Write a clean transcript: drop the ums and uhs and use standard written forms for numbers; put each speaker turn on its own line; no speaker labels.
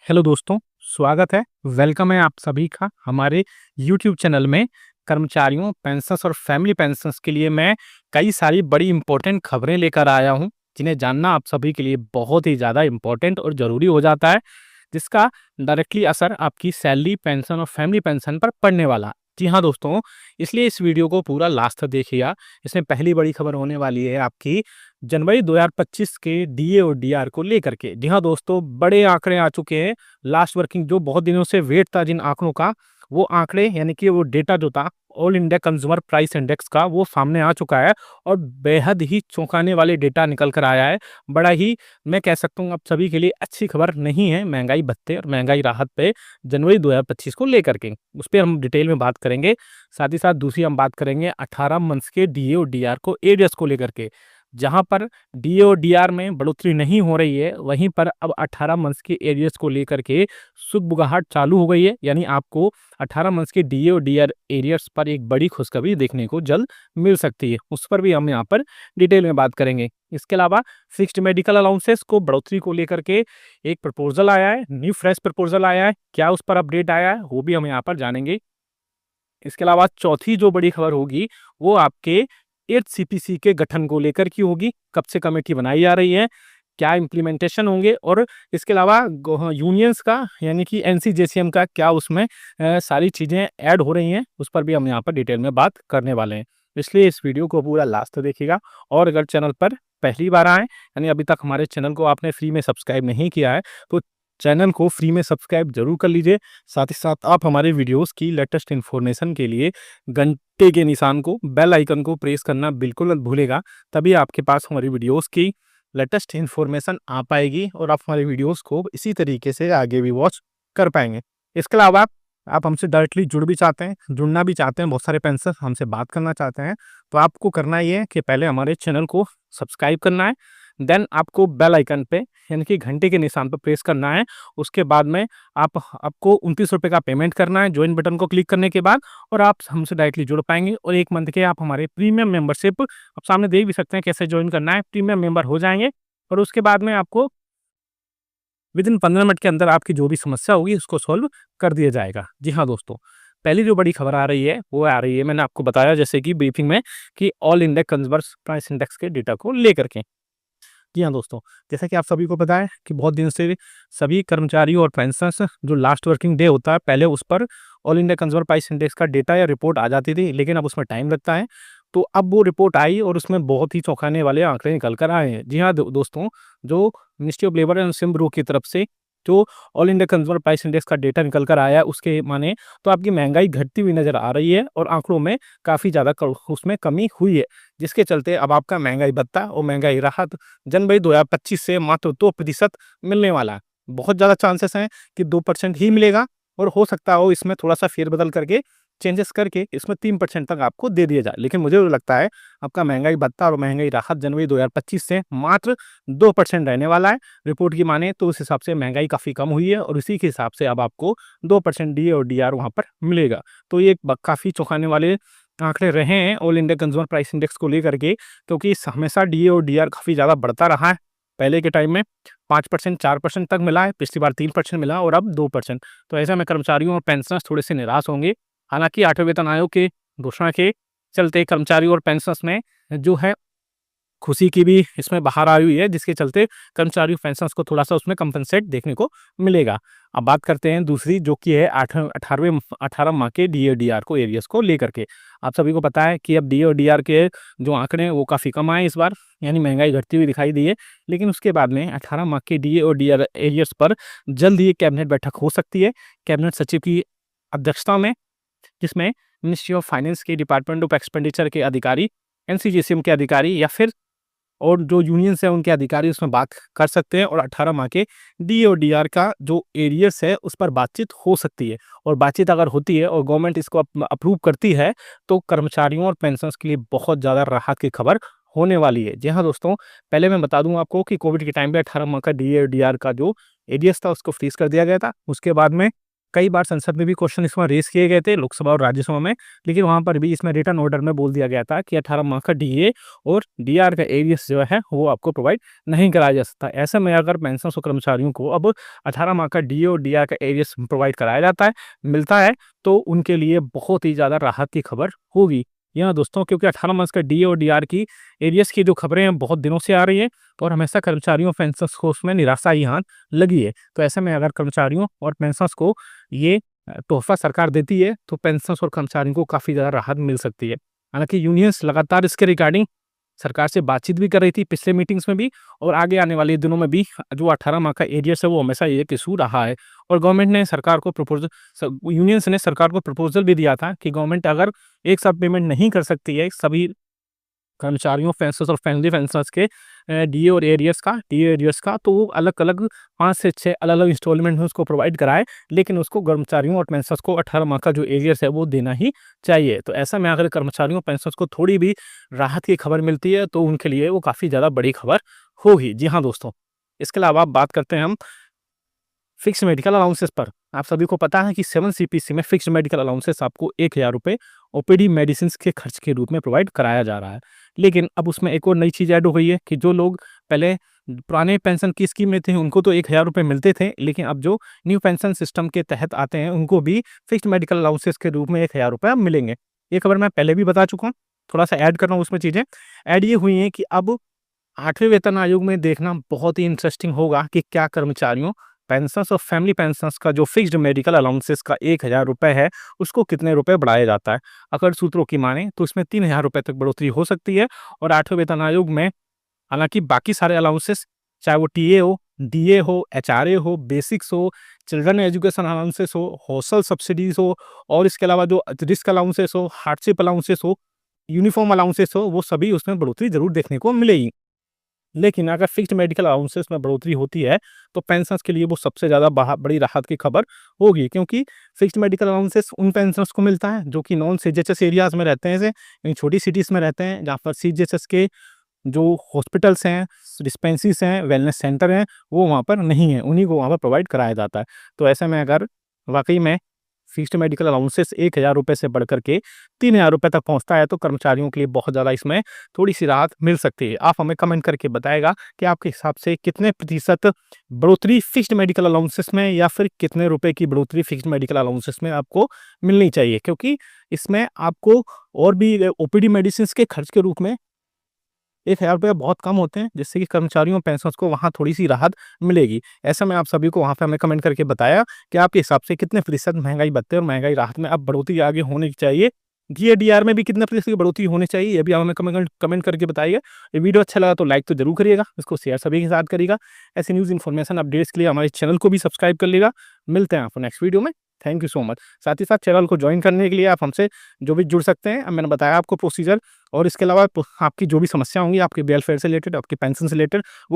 Hello दोस्तों, स्वागत है, वेलकम है आप सभी का हमारे यूट्यूब चैनल में। कर्मचारियों, पेंशन्स और फैमिली पेंशन्स के लिए मैं कई सारी बड़ी इम्पोर्टेंट खबरें लेकर आया हूँ, जिन्हें जानना आप सभी के लिए बहुत ही ज़्यादा इम्पोर्टेंट और ज़रूरी हो जाता है, जिसका डायरेक्टली असर आपकी सैलरी, पेंशन और फैमिली पेंशन पर पड़ने वाला है। जी हाँ दोस्तों, इसलिए इस वीडियो को पूरा लास्ट तक देखिएगा। इसमें पहली बड़ी खबर होने वाली है आपकी जनवरी 2025 के डीए और डीआर को लेकर के। जी हाँ दोस्तों, बड़े आंकड़े आ चुके हैं। लास्ट वर्किंग जो बहुत दिनों से वेट था जिन आंकड़ों का, वो आंकड़े यानी कि वो डेटा जो था all India consumer price index का, वो सामने आ चुका है और बेहद ही चौंकाने वाले डेटा निकल कर आया है। बड़ा ही, मैं कह सकता हूँ आप सभी के लिए अच्छी खबर नहीं है महंगाई भत्ते और महंगाई राहत पे जनवरी 2025 को लेकर के। उस पर हम डिटेल में बात करेंगे। साथ ही साथ दूसरी हम बात करेंगे 18 मंथ्स के डीए और डीआर को एरियर्स को लेकर के। जहां पर डीए और डीआर में बढ़ोतरी नहीं हो रही है, वहीं पर अब 18 मंथ्स के एरियर्स को लेकर के सुगबुगाहट चालू हो गई है। यानी आपको 18 मंथ्स के डीए और डीआर एरियर्स पर एक बड़ी खुशखबरी देखने को जल्द मिल सकती है। उस पर भी हम यहाँ पर डिटेल में बात करेंगे। इसके अलावा फिक्स्ड मेडिकल अलाउंसेस को बढ़ोतरी को लेकर के एक प्रपोजल आया है, न्यू फ्रेश प्रपोजल आया है। क्या उस पर अपडेट आया है, वो भी हम यहाँ पर जानेंगे। इसके अलावा चौथी जो बड़ी खबर होगी, वो आपके 8th सीपीसी के गठन को लेकर की होगी। कब से कमेटी बनाई जा रही है, क्या इम्प्लीमेंटेशन होंगे, और इसके अलावा यूनियंस का यानी कि एनसीजेसीएम का क्या उसमें सारी चीज़ें ऐड हो रही हैं, उस पर भी हम यहाँ पर डिटेल में बात करने वाले हैं। इसलिए इस वीडियो को पूरा लास्ट तक देखिएगा। और अगर चैनल पर पहली बार आए, यानी अभी तक हमारे चैनल को आपने फ्री में सब्सक्राइब नहीं किया है, तो चैनल को फ्री में सब्सक्राइब जरूर कर लीजिए। साथ ही साथ आप हमारे वीडियोस की लेटेस्ट इन्फॉर्मेशन के लिए घंटे के निशान को, बेल आइकन को प्रेस करना बिल्कुल मत भूलेगा। तभी आपके पास हमारी वीडियोस की लेटेस्ट इन्फॉर्मेशन आ पाएगी और आप हमारे वीडियोस को इसी तरीके से आगे भी वॉच कर पाएंगे। इसके अलावा आप हमसे डायरेक्टली जुड़ना भी चाहते हैं, बहुत सारे पेंशनर हमसे बात करना चाहते हैं, तो आपको करना ये है कि पहले हमारे चैनल को सब्सक्राइब करना है, देन आपको बेल आइकन पे यानी कि घंटे के निशान पर प्रेस करना है। उसके बाद में आपको 29 रुपये का पेमेंट करना है ज्वाइन बटन को क्लिक करने के बाद, और आप हमसे डायरेक्टली जुड़ पाएंगे। और 1 मंथ के आप हमारे प्रीमियम मेंबरशिप, आप सामने देख भी सकते हैं कैसे ज्वाइन करना है, प्रीमियम मेंबर हो जाएंगे। और उसके बाद में आपको विदिन 15 मिनट के अंदर आपकी जो भी समस्या होगी उसको सॉल्व कर दिया जाएगा। जी हाँ दोस्तों, पहली जो बड़ी खबर आ रही है वो आ रही है, मैंने आपको बताया जैसे कि ब्रीफिंग में, कि all India consumer price index के डेटा को लेकर के। जी हाँ दोस्तों, जैसा कि आप सभी को पता है कि बहुत दिन से सभी कर्मचारियों और पेंशनर्स जो लास्ट वर्किंग डे होता है, पहले उस पर all India consumer price index का डेटा या रिपोर्ट आ जाती थी, लेकिन अब उसमें टाइम लगता है। तो अब वो रिपोर्ट आई और उसमें बहुत ही चौंकाने वाले आंकड़े निकल कर आए हैं। जी हाँ दोस्तों, जो ministry of labour and SIM bureau की तरफ से जो all India consumer price index का डेटा निकल कर आया है, उसके माने तो आपकी महंगाई घटती हुई नजर आ रही है और आंकड़ों में काफ़ी ज़्यादा उसमें कमी हुई है, जिसके चलते अब आपका महंगाई भत्ता और महंगाई राहत जनवरी 2025 से मात्र 2% मिलने वाला है। बहुत ज़्यादा चांसेस हैं कि 2% ही मिलेगा, और हो सकता हो इसमें थोड़ा सा फेरबदल करके, चेंजेस करके इसमें 3% तक आपको दे दिया जाए। लेकिन मुझे तो लगता है आपका महंगाई भत्ता और महंगाई राहत जनवरी 2025 से मात्र 2% रहने वाला है। रिपोर्ट की माने तो उस हिसाब से महंगाई काफ़ी कम हुई है और इसी के हिसाब से अब आपको 2% डी और डीआर वहाँ पर मिलेगा। तो ये काफ़ी चौंकाने वाले आंकड़े रहे हैं all India consumer price index को लेकर के, क्योंकि हमेशा डी और डीआर काफ़ी ज़्यादा बढ़ता रहा है। पहले के टाइम में 5% 4% तक मिला है, पिछली बार 3% मिला और अब 2%। तो ऐसे में कर्मचारियों और पेंशनर्स थोड़े से निराश होंगे। हालांकि 8वें वेतन आयोग के घोषणा के चलते कर्मचारियों और पेंशनर्स में जो है खुशी की भी इसमें बाहर आई हुई है, जिसके चलते कर्मचारी पेंशनर्स को थोड़ा सा उसमें कंपनसेट देखने को मिलेगा। अब बात करते हैं दूसरी, जो कि है 18 माह के डी और डीआर को एरियर्स को लेकर के। आप सभी को पता है कि अब डी और डीआर के जो आंकड़े हैं वो काफ़ी कम आए इस बार, यानी महंगाई घटती हुई दिखाई दी है। लेकिन उसके बाद में 18 माह के डी और डीआर एरियर्स पर जल्द ही कैबिनेट बैठक हो सकती है, कैबिनेट सचिव की अध्यक्षता में, जिसमें मिनिस्ट्री ऑफ फाइनेंस के डिपार्टमेंट ऑफ एक्सपेंडिचर के अधिकारी, एनसीजीसीएम के अधिकारी या फिर और जो यूनियंस है उनके अधिकारी उसमें बात कर सकते हैं, और 18 माह के डी और डीआर का जो एरियर्स है उस पर बातचीत हो सकती है। और बातचीत अगर होती है और गवर्नमेंट इसको अप्रूव करती है, तो कर्मचारियों और पेंशनर्स के लिए बहुत ज़्यादा राहत की खबर होने वाली है। जी हाँ दोस्तों, पहले मैं बता दूं आपको कि कोविड के टाइम पे 18 माह का डी और डीआर का जो एरियर्स था उसको फ्रीज कर दिया गया था। उसके बाद में कई बार संसद में भी क्वेश्चन इसमें रेज़ किए गए थे, लोकसभा और राज्यसभा में, लेकिन वहाँ पर भी इसमें रिटन ऑर्डर में बोल दिया गया था कि 18 माह का डीए और डीआर का एरियर्स जो है वो आपको प्रोवाइड नहीं कराया जा सकता। ऐसे में अगर पेंशनर्स और कर्मचारियों को अब 18 माह का डीए और डीआर का एरियर्स प्रोवाइड कराया जाता है, मिलता है, तो उनके लिए बहुत ही ज़्यादा राहत की खबर होगी। जी हाँ दोस्तों, क्योंकि 18 मंथ्स का डीए और डीआर की एरियर्स की जो खबरें हैं बहुत दिनों से आ रही हैं और हमेशा कर्मचारियों पेंशनर्स को उसमें निराशा ही हाथ लगी है। तो ऐसे में अगर कर्मचारियों और पेंशनर्स को ये तोहफ़ा सरकार देती है, तो पेंशनर्स और कर्मचारियों को काफ़ी ज़्यादा राहत मिल सकती है। हालाँकि यूनियंस लगातार इसके रिगार्डिंग सरकार से बातचीत भी कर रही थी पिछले मीटिंग्स में भी, और आगे आने वाले दिनों में भी जो 18 माह का एरियर्स है वो हमेशा ये एक इशू रहा है। और गवर्नमेंट ने सरकार को यूनियंस ने सरकार को प्रपोज़ल भी दिया था कि गवर्नमेंट अगर एक साथ पेमेंट नहीं कर सकती है सभी कर्मचारियों, पेंशनर्स और फैमिली पेंशनर्स के डीए एरियर्स का, तो वो अलग-अलग 5 से 6 अलग-अलग इंस्टॉलमेंट में उसको प्रोवाइड कराएँ, लेकिन उसको कर्मचारियों और पेंशनर्स को 18 माह का जो एरियर्स है वो देना ही चाहिए। तो ऐसा में अगर कर्मचारियों, पेंशनर्स को थोड़ी भी राहत की खबर मिलती है, तो उनके लिए वो काफ़ी ज़्यादा बड़ी खबर होगी। जी हाँ दोस्तों, इसके अलावा आप बात करते हैं हम फिक्स्ड मेडिकल अलाउंसेस पर। आप सभी को पता है कि 7 सीपीसी में फिक्स्ड मेडिकल अलाउंसेस आपको ₹1000 ओपीडी मेडिसिन्स के खर्च के रूप में प्रोवाइड कराया जा रहा है। लेकिन अब उसमें एक और नई चीज़ ऐड हो गई है कि जो लोग पहले पुराने पेंशन की स्कीम में थे, उनको तो ₹1000 मिलते थे, लेकिन अब जो न्यू पेंशन सिस्टम के तहत आते हैं, उनको भी फिक्स्ड मेडिकल अलाउंसेस के रूप में ₹1000 अब मिलेंगे। ये खबर मैं पहले भी बता चुका हूँ, थोड़ा-सा ऐड कर रहा हूँ उसमें चीज़ें। ऐड ये हुई हैं कि अब 8वें वेतन आयोग में देखना बहुत ही इंटरेस्टिंग होगा कि क्या कर्मचारियों, पेंशनर्स और फैमिली पेंशनर्स का जो फिक्स्ड मेडिकल अलाउंसेस का ₹1000 है, उसको कितने रुपए बढ़ाया जाता है। अगर सूत्रों की मानें तो इसमें ₹3000 तक बढ़ोतरी हो सकती है, और 8वें वेतन आयोग में हालाँकि बाकी सारे अलाउंसेस, चाहे वो टीए हो, डीए हो, एचआरए हो, बेसिक्स हो, चिल्ड्रन एजुकेशन अलाउंसेस हो, हॉस्टल सब्सिडीज़ हो, और इसके अलावा जो रिस्क अलाउंसेस हो, हार्डशिप अलाउंसेस हो, यूनिफ़ॉर्म अलाउंसेस हो, वो सभी उसमें बढ़ोतरी ज़रूर देखने को मिलेगी। लेकिन अगर फिक्स्ड मेडिकल अलाउंसेस में बढ़ोतरी होती है, तो पेंशनर्स के लिए वो सबसे ज़्यादा बड़ी राहत की खबर होगी, क्योंकि फिक्स्ड मेडिकल अलाउंसेस उन पेंशनर्स को मिलता है जो कि नॉन सीजीएचएस एरियाज़ में रहते हैं, जैसे कहीं छोटी सिटीज़ में रहते हैं, जहाँ पर सीजीएचएस के जो हॉस्पिटल्स हैं, डिस्पेंसरीज़ हैं, वेलनेस सेंटर हैं, वो वहाँ पर नहीं है, उन्हीं को वहाँ पर प्रोवाइड कराया जाता है। तो ऐसे में अगर वाक़ई में फिक्स्ड मेडिकल अलाउंसेस ₹1000 से बढ़कर के ₹3000 तक पहुँचता है, तो कर्मचारियों के लिए बहुत ज़्यादा इसमें थोड़ी-सी राहत मिल सकती है। आप हमें कमेंट करके बताइएगा कि आपके हिसाब से कितने प्रतिशत बढ़ोतरी फिक्स्ड मेडिकल अलाउंसेस में, या फिर कितने रुपए की बढ़ोतरी फिक्स्ड मेडिकल अलाउंसेस में आपको मिलनी चाहिए? क्योंकि इसमें आपको और भी ओपीडी मेडिसिन्स के खर्च के रूप में ₹1000 बहुत कम होते हैं, जिससे कि कर्मचारियों, पेंशनर्स को वहाँ थोड़ी-सी राहत मिलेगी। ऐसे में आप सभी को वहाँ पे हमें कमेंट करके बताया कि आपके हिसाब से कितने प्रतिशत महँगाई भत्ते और महँगाई राहत में अब बढ़ोतरी आगे होनी चाहिए। डीए-डीआर में भी कितने प्रतिशत की बढ़ोतरी होनी चाहिए, ये भी आप हमें कमेंट करके बताइए। ये वीडियो अच्छा लगा तो लाइक तो ज़रूर करिएगा, इसको शेयर सभी के साथ करिएगा। ऐसी न्यूज़ इन्फॉर्मेशन अपडेट्स के लिए हमारे चैनल को भी सब्सक्राइब कर लीजिएगा। मिलते हैं आपको नेक्स्ट वीडियो में। Thank you so much. साथ ही साथ चैनल को जॉइन करने के लिए आप हमसे जो भी जुड़ सकते हैं, अब मैंने बताया आपको प्रोसीजर, और इसके अलावा आपकी जो भी समस्या होंगी आपके वेलफेयर से रिलेटेड, आपके पेंशन से रिलेटेड, वो